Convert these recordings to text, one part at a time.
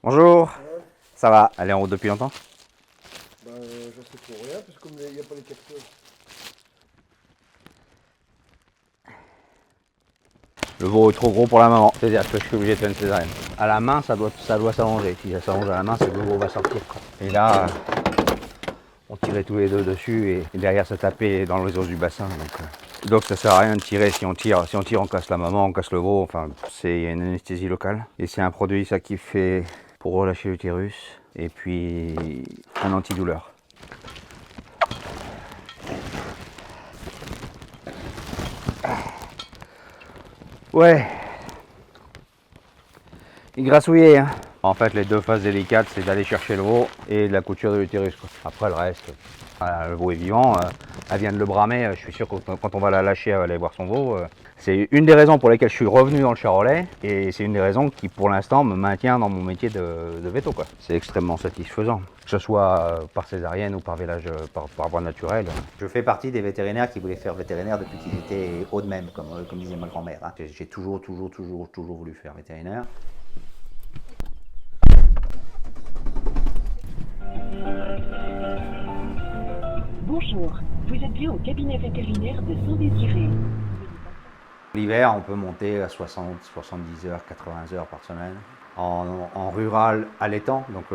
Bonjour, Ouais, ça va? Elle est en route depuis longtemps? je sais pour rien, parce que comme il n'y a pas les capteurs. Le veau est trop gros pour la maman, c'est-à-dire que je suis obligé de faire une césarienne. À la main, ça doit s'allonger. Si ça s'allonge à la main, c'est que le veau va sortir, quoi. Et là, on tirait tous les deux dessus et derrière ça tapait dans les os du bassin. Donc ça sert à rien de tirer. Si on tire, on casse la maman, on casse le veau. Enfin, c'est une anesthésie locale. Et c'est un produit ça qui fait pour relâcher l'utérus et puis un antidouleur. Ouais, il grassouillait, hein. En fait, les deux phases délicates, c'est d'aller chercher le veau et de la couture de l'utérus. Après, le reste, le veau est vivant, elle vient de le bramer. Je suis sûr que quand on va la lâcher, elle va aller voir son veau. C'est une des raisons pour lesquelles je suis revenu dans le Charolais et c'est une des raisons qui, pour l'instant, me maintient dans mon métier de veto, quoi. C'est extrêmement satisfaisant, que ce soit par césarienne ou par village, par voie naturelle. Je fais partie des vétérinaires qui voulaient faire vétérinaire depuis qu'ils étaient hauts de même, comme disait ma grand-mère. Hein. J'ai toujours voulu faire vétérinaire. Bonjour, vous êtes bien au cabinet vétérinaire de Saint-Désiré. L'hiver, on peut monter à 60, 70 heures, 80 heures par semaine. En rural allaitant, donc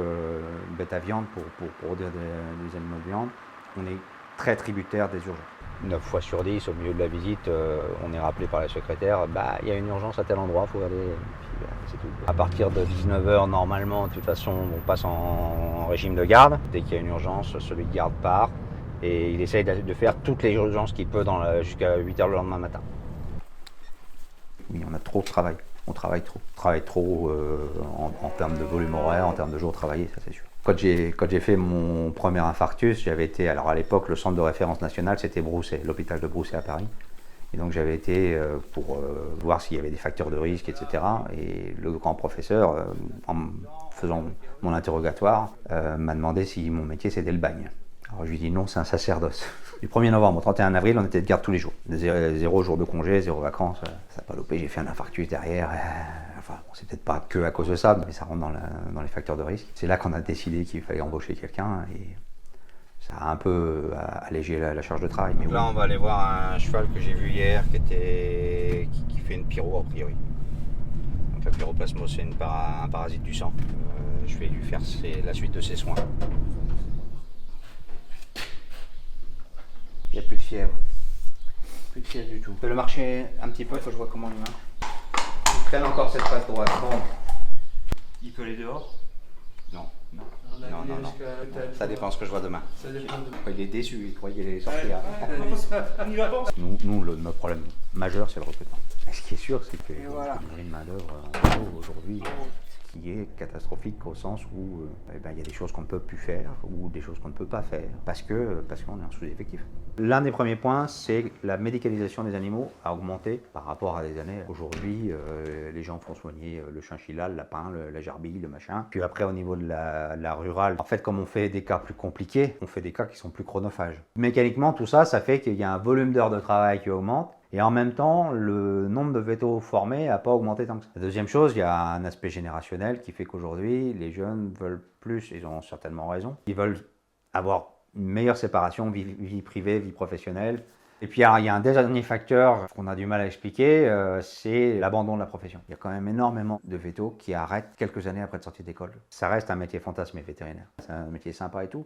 bête à viande pour produire des animaux de viande, on est très tributaire des urgences. 9 fois sur 10, au milieu de la visite, on est rappelé par la secrétaire, il y a une urgence à tel endroit, il faut aller, puis, c'est tout. À partir de 19 heures, normalement, de toute façon, on passe en régime de garde. Dès qu'il y a une urgence, celui de garde part et il essaye de faire toutes les urgences qu'il peut jusqu'à 8 heures le lendemain matin. Oui, on a trop de travail. On travaille trop. On travaille trop en termes de volume horaire, en termes de jours travaillés, ça c'est sûr. Quand j'ai fait mon premier infarctus, j'avais été, alors à l'époque, le centre de référence national, c'était Broussais, l'hôpital de Broussais à Paris. Et donc j'avais été pour voir s'il y avait des facteurs de risque, etc. Et le grand professeur, en faisant mon interrogatoire, m'a demandé si mon métier c'était le bagne. Alors je lui ai dit non, c'est un sacerdoce. Du 1er novembre au 31 avril, on était de garde tous les jours. Zéro jour de congé, zéro vacances. Ça n'a pas loupé, j'ai fait un infarctus derrière. Enfin, bon, c'est peut-être pas que à cause de ça, mais ça rentre dans les facteurs de risque. C'est là qu'on a décidé qu'il fallait embaucher quelqu'un et ça a un peu allégé la charge de travail. Mais là, on va aller voir un cheval que j'ai vu hier qui fait une pyro a priori. Donc la pyroplasmose, c'est un parasite du sang. Je vais lui faire la suite de ses soins. il n'y a plus de fièvre. Plus de fièvre du tout. Je peux le marcher un petit peu, il faut que je vois comment il va. Il traîne encore cette patte droite. Bon. Il peut aller dehors? Non. Non. Ça dépend ce que je vois demain. Il est déçu, il croyait qu'il allait sortir. Nous, notre problème majeur, c'est le recrutement. Et ce qui est sûr, c'est qu'il y a une main-d'œuvre aujourd'hui qui est catastrophique au sens où il y a des choses qu'on ne peut plus faire ou des choses qu'on ne peut pas faire parce qu'on est en sous-effectif. L'un des premiers points, c'est la médicalisation des animaux a augmenté par rapport à des années. Aujourd'hui, les gens font soigner le chinchilla, le lapin, la gerbille, le machin. Puis après, au niveau de la rurale, en fait, comme on fait des cas plus compliqués, on fait des cas qui sont plus chronophages. Mécaniquement, tout ça, ça fait qu'il y a un volume d'heures de travail qui augmente. Et en même temps, le nombre de vétos formés n'a pas augmenté tant que ça. La deuxième chose, il y a un aspect générationnel qui fait qu'aujourd'hui, les jeunes veulent plus, ils ont certainement raison, ils veulent avoir une meilleure séparation, vie privée, vie professionnelle. Et puis alors, il y a un dernier facteur qu'on a du mal à expliquer, c'est l'abandon de la profession. Il y a quand même énormément de vétos qui arrêtent quelques années après de sortie d'école. Ça reste un métier fantasmé vétérinaire, c'est un métier sympa et tout,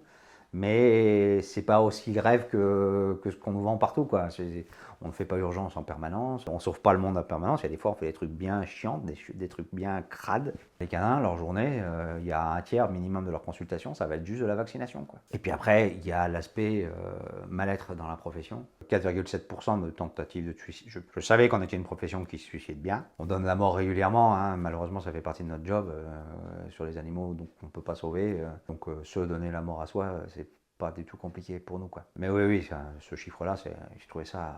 mais c'est pas aussi grave que ce qu'on nous vend partout, quoi. On ne fait pas urgence en permanence, on sauve pas le monde en permanence. Il y a des fois on fait des trucs bien chiants, des trucs bien crades. Les canins, leur journée, il y a un tiers minimum de leur consultation, ça va être juste de la vaccination, quoi. Et puis après, il y a l'aspect mal-être dans la profession. 4,7% de tentatives de suicide. Je savais qu'on était une profession qui se suicide bien. On donne la mort régulièrement, hein. Malheureusement ça fait partie de notre job sur les animaux, donc on ne peut pas sauver. Donc se donner la mort à soi, c'est pas du tout compliqué pour nous, quoi. Mais oui, ce chiffre-là, j'ai trouvé ça...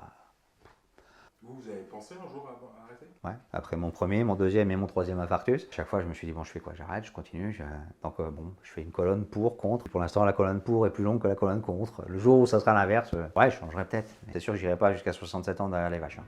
Vous avez pensé un jour à arrêter? Ouais, après mon premier, mon deuxième et mon troisième infarctus, chaque fois je me suis dit, bon, je fais quoi? J'arrête, je continue. Donc je fais une colonne pour, contre. Pour l'instant, la colonne pour est plus longue que la colonne contre. Le jour où ça sera l'inverse, ouais, je changerai peut-être. Mais c'est sûr que j'irai pas jusqu'à 67 ans derrière les vaches, hein.